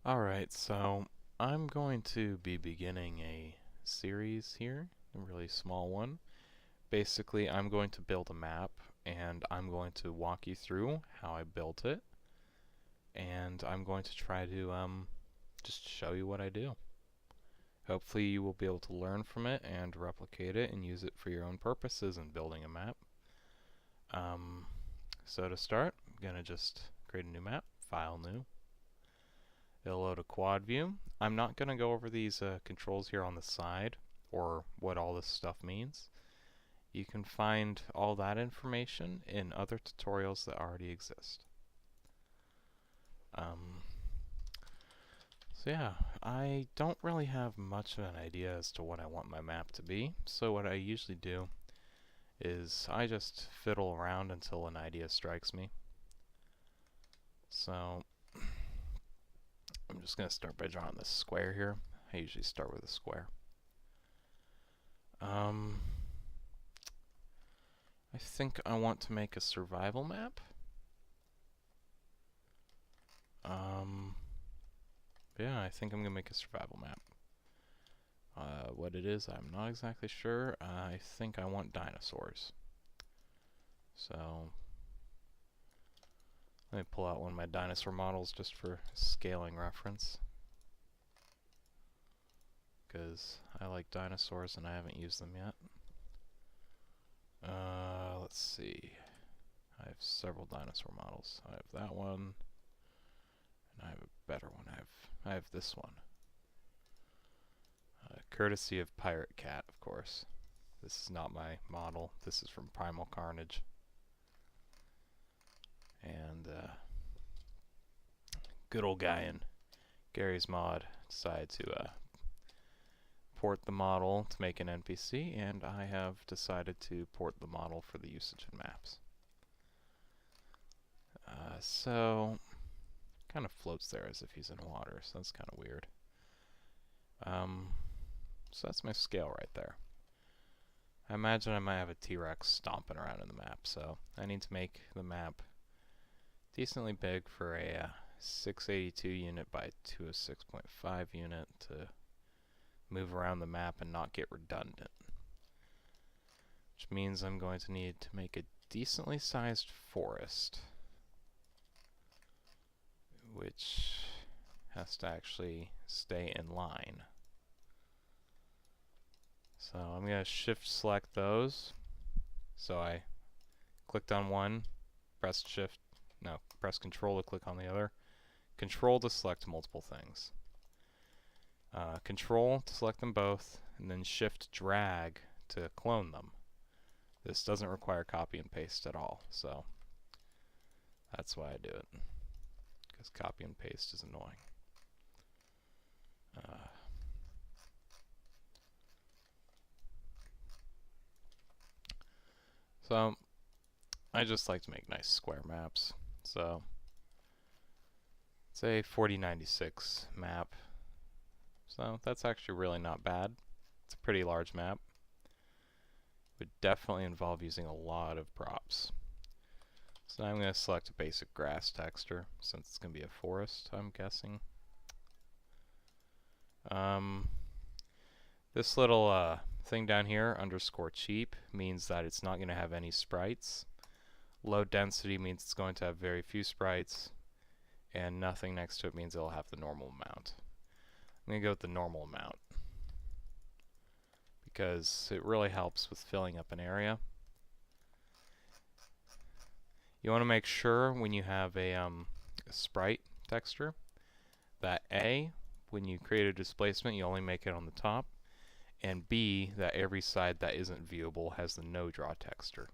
Alright, so I'm going to be beginning a series here, a really small one. Basically, I'm going to build a map, and I'm going to walk you through how I built it, and I'm going to try to just show you what I do. Hopefully you will be able to learn from it and replicate it and use it for your own purposes in building a map. So to start, I'm going to just create a new map, File, New. It'll load a quad view. I'm not going to go over these controls here on the side or what all this stuff means. You can find all that information in other tutorials that already exist. So yeah, I don't really have much of an idea as to what I want my map to be, so what I usually do is I just fiddle around until an idea strikes me. So I'm just going to start by drawing this square here. I usually start with a square. I think I want to make a survival map. Yeah, I think I'm going to make a survival map. What it is, I'm not exactly sure. I think I want dinosaurs. So, let me pull out one of my dinosaur models just for scaling reference. Because I like dinosaurs and I haven't used them yet. Let's see. I have several dinosaur models. I have that one, and I have a better one. I have this one. Courtesy of Pirate Cat, of course. This is not my model. This is from Primal Carnage. And good old guy in Gary's mod decided to port the model to make an NPC, and I have decided to port the model for the usage in maps. So, kind of floats there as if he's in water, so that's kind of weird. So that's my scale right there. I imagine I might have a T-Rex stomping around in the map, so I need to make the map decently big for a 682 unit by 206.5 unit to move around the map and not get redundant. Which means I'm going to need to make a decently sized forest, which has to actually stay in line. So I'm going to shift select those. So I clicked on one, press control to click on the other. Control to select multiple things. Control to select them both, and then shift drag to clone them. This doesn't require copy and paste at all, so that's why I do it, because copy and paste is annoying. So I just like to make nice square maps. So it's a 4096 map. So that's actually really not bad. It's a pretty large map. Would definitely involve using a lot of props. So now I'm going to select a basic grass texture since it's going to be a forest, I'm guessing. This little thing down here, _cheap, means that it's not going to have any sprites. Low density means it's going to have very few sprites, and nothing next to it means it'll have the normal amount. I'm going to go with the normal amount because it really helps with filling up an area. You want to make sure when you have a sprite texture that A, when you create a displacement, you only make it on the top, and B, that every side that isn't viewable has the no draw texture.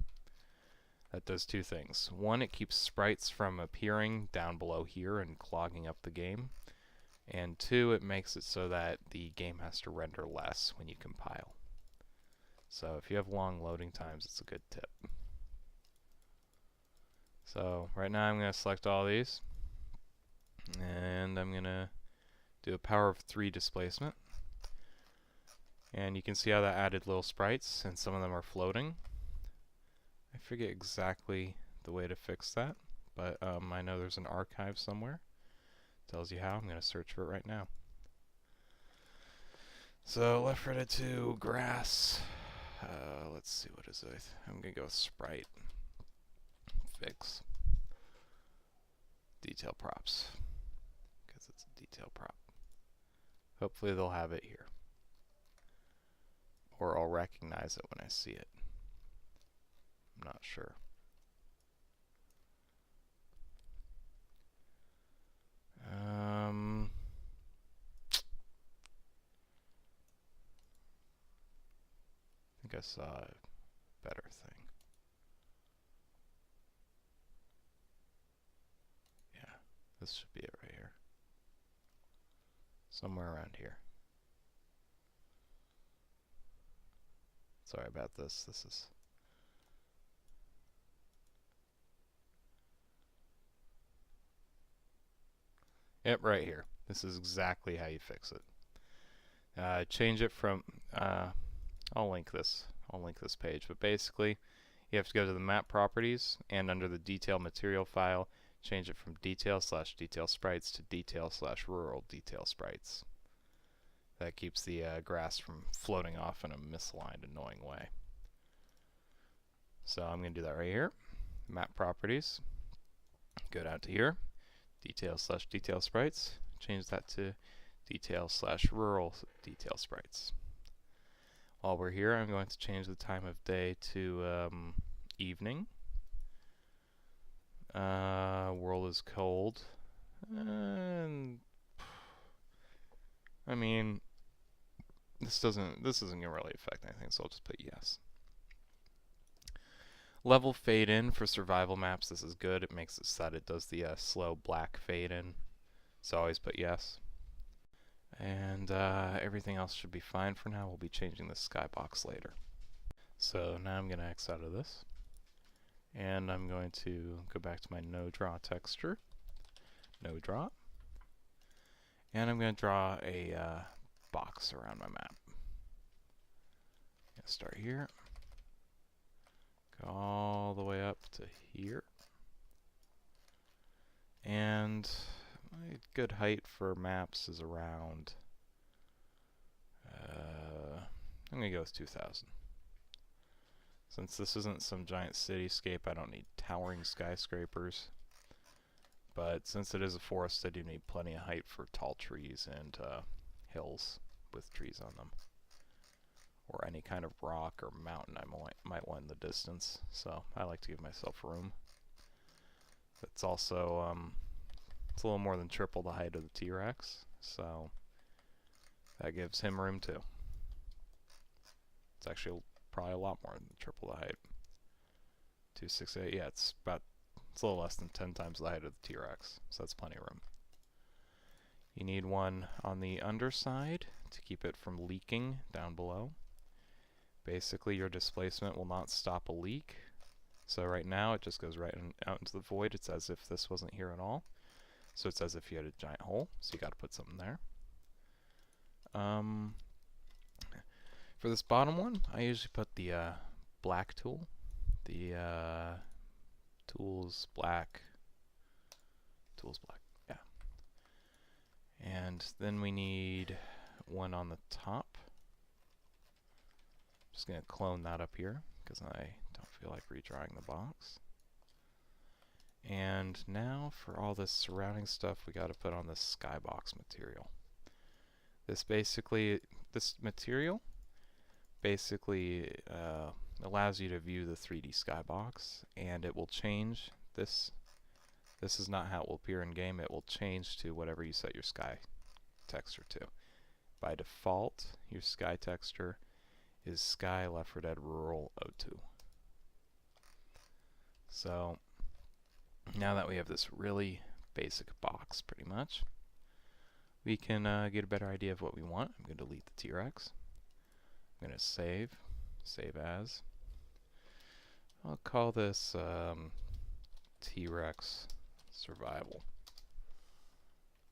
That does two things. One, it keeps sprites from appearing down below here and clogging up the game. And two, it makes it so that the game has to render less when you compile. So if you have long loading times, it's a good tip. So right now I'm going to select all these, and I'm going to do a power of 3 displacement. And you can see how that added little sprites, and some of them are floating. I forget exactly the way to fix that, but I know there's an archive somewhere Tells you how. I'm going to search for it right now. So L4D2 grass. Let's see, what is it? I'm going to go with sprite. Fix. Detail props. Because it's a detail prop. Hopefully they'll have it here. Or I'll recognize it when I see it. I'm not sure. I think I saw a better thing. Yeah, this should be it right here. Somewhere around here. Sorry about this. This is... Yep, right here. This is exactly how you fix it. Change it from... I'll link this page, but basically you have to go to the map properties and under the detail material file, change it from detail/detail sprites to detail/rural detail sprites. That keeps the grass from floating off in a misaligned, annoying way. So I'm going to do that right here. Map properties. Go down to here. Detail/detail sprites. Change that to detail/rural detail sprites. While we're here, I'm going to change the time of day to evening. World is cold. And I mean, this isn't gonna really affect anything, so I'll just put yes. Level fade in for survival maps. This is good. It makes it so that it does the slow black fade in. So always put yes. And everything else should be fine for now. We'll be changing the skybox later. So now I'm going to X out of this. And I'm going to go back to my no draw texture. No draw. And I'm going to draw a box around my map. Start here. Go all the way up to here. And a good height for maps is around, I'm going to go with 2000. Since this isn't some giant cityscape, I don't need towering skyscrapers. But since it is a forest, I do need plenty of height for tall trees and hills with trees on them. Or any kind of rock or mountain I might want in the distance. So I like to give myself room. It's also, it's a little more than triple the height of the T-Rex, so that gives him room too. It's actually probably a lot more than triple the height. 268, yeah, it's a little less than 10 times the height of the T-Rex, so that's plenty of room. You need one on the underside to keep it from leaking down below. Basically, your displacement will not stop a leak. So right now, it just goes right out into the void. It's as if this wasn't here at all. So it's as if you had a giant hole, so you got to put something there. For this bottom one, I usually put the black tool. The tools black, yeah. And then we need one on the top. Just going to clone that up here, because I don't feel like redrawing the box. And now for all this surrounding stuff, we got to put on this skybox material. This material basically allows you to view the 3D skybox, and it will change this. This is not how it will appear in game. It will change to whatever you set your sky texture to. By default, your sky texture is Sky L4D Rural 02. So now that we have this really basic box, pretty much, we can get a better idea of what we want. I'm going to delete the T-Rex. I'm going to save as. I'll call this T-Rex Survival.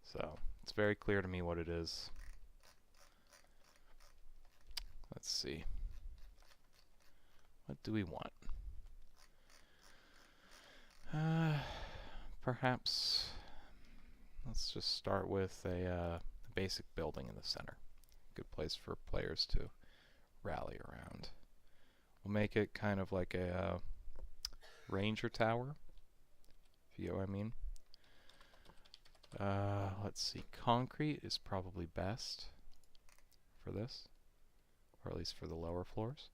So it's very clear to me what it is. Let's see. What do we want? Perhaps let's just start with a basic building in the center. Good place for players to rally around. We'll make it kind of like a ranger tower, if you get what I mean. Let's see, concrete is probably best for this, or at least for the lower floors.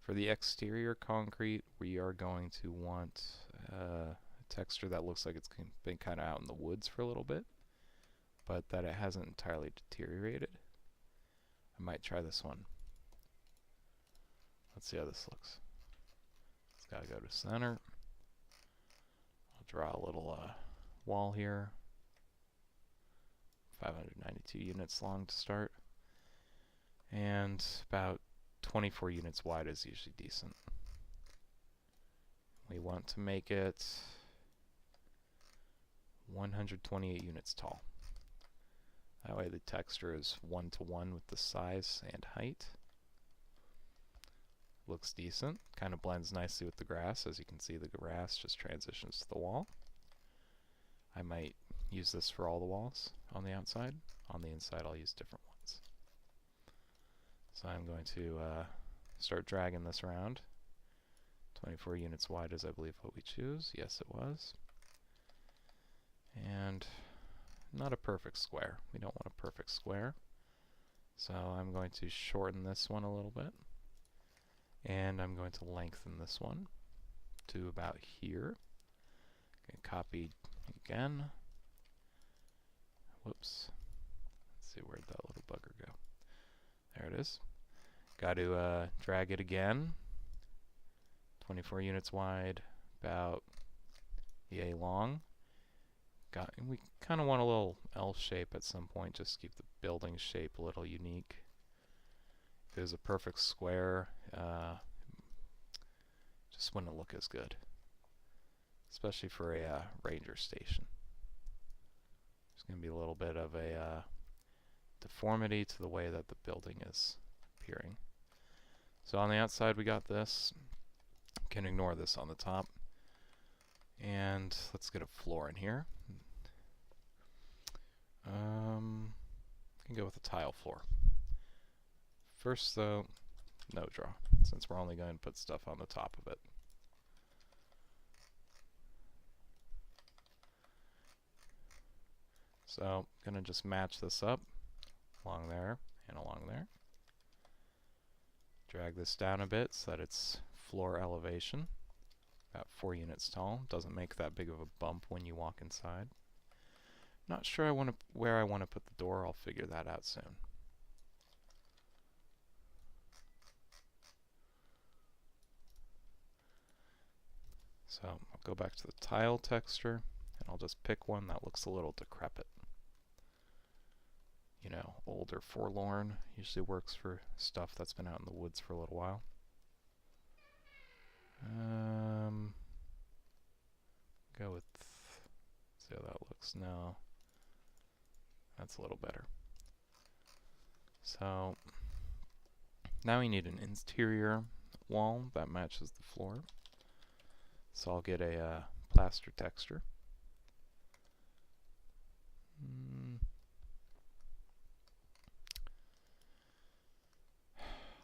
For the exterior concrete, we are going to want a texture that looks like it's been kind of out in the woods for a little bit, but that it hasn't entirely deteriorated. I might try this one. Let's see how this looks. It's got to go to center. I'll draw a little wall here. 592 units long to start. And about 24 units wide is usually decent. We want to make it 128 units tall. That way the texture is 1-to-1 with the size and height. Looks decent. Kind of blends nicely with the grass. As you can see, the grass just transitions to the wall. I might use this for all the walls on the outside. On the inside, I'll use different ones. So I'm going to start dragging this around. 24 units wide is, I believe, what we choose. Yes, it was. And not a perfect square. We don't want a perfect square. So I'm going to shorten this one a little bit. And I'm going to lengthen this one to about here. Okay, copy again. Whoops. Let's see, where'd that little bugger go? There it is. Got to drag it again. 24 units wide, about yay long. We kind of want a little L shape at some point, just to keep the building shape a little unique. If it was a perfect square, just wouldn't look as good, especially for a ranger station. There's going to be a little bit of a deformity to the way that the building is appearing. So on the outside we got this. Can ignore this on the top. And let's get a floor in here. Can go with a tile floor. First though, no draw, since we're only going to put stuff on the top of it. So, gonna just match this up along there and along there. Drag this down a bit so that it's floor elevation, about 4 units tall. Doesn't make that big of a bump when you walk inside. Not sure where I want to put the door. I'll figure that out soon. So I'll go back to the tile texture and I'll just pick one that looks a little decrepit. You know, old or forlorn. Usually works for stuff that's been out in the woods for a little while. Go with, see how that looks. No, that's a little better. So now we need an interior wall that matches the floor. So I'll get a plaster texture.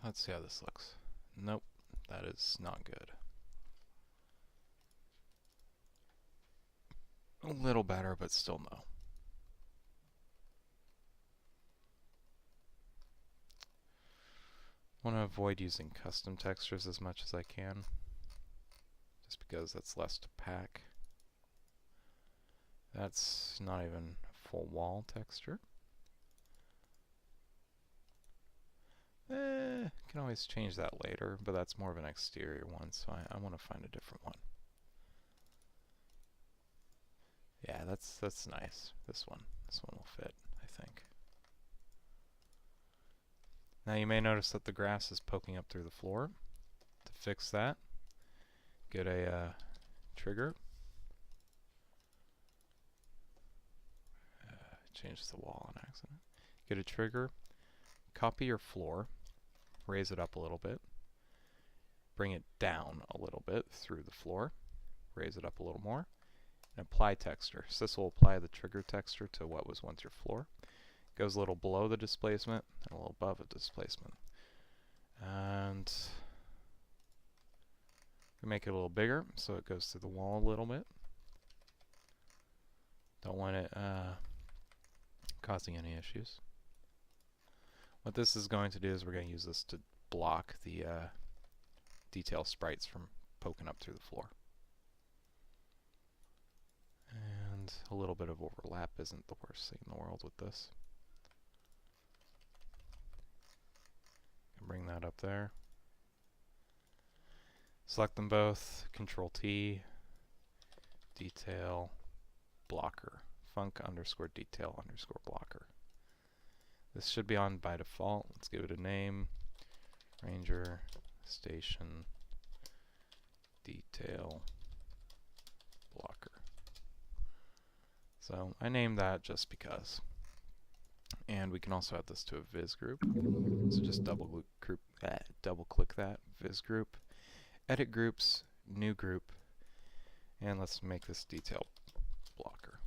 Let's see how this looks. Nope, that is not good. A little better, but still no. Want to avoid using custom textures as much as I can, just because that's less to pack. That's not even a full wall texture. Can always change that later, but that's more of an exterior one, so I want to find a different one. Yeah, that's nice. This one will fit, I think. Now you may notice that the grass is poking up through the floor. To fix that, get a trigger. Change the wall on accident. Get a trigger, copy your floor, raise it up a little bit, bring it down a little bit through the floor, raise it up a little more, and apply texture. So this will apply the trigger texture to what was once your floor. It goes a little below the displacement and a little above the displacement. And we make it a little bigger so it goes through the wall a little bit. Don't want it causing any issues. What this is going to do is we're going to use this to block the detail sprites from poking up through the floor. And a little bit of overlap isn't the worst thing in the world with this. Bring that up there. Select them both, Control T, detail, blocker, func_detail_blocker. This should be on by default. Let's give it a name, Ranger Station Detail Blocker. So I named that just because. And we can also add this to a viz group. So just double click that viz group, edit groups, new group, and let's make this detail blocker.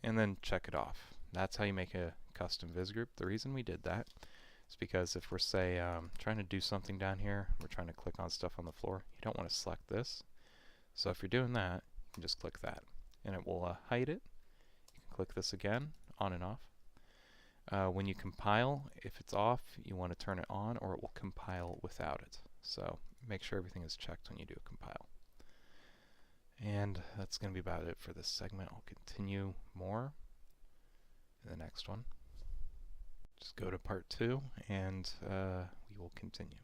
And then check it off. That's how you make a custom viz group. The reason we did that is because if we're, say, trying to do something down here, we're trying to click on stuff on the floor, you don't want to select this. So if you're doing that, you can just click that, and it will hide it. You can click this again, on and off. When you compile, if it's off, you want to turn it on, or it will compile without it. So make sure everything is checked when you do a compile. And that's going to be about it for this segment. I'll continue more in the next one. Just go to part 2, and we will continue.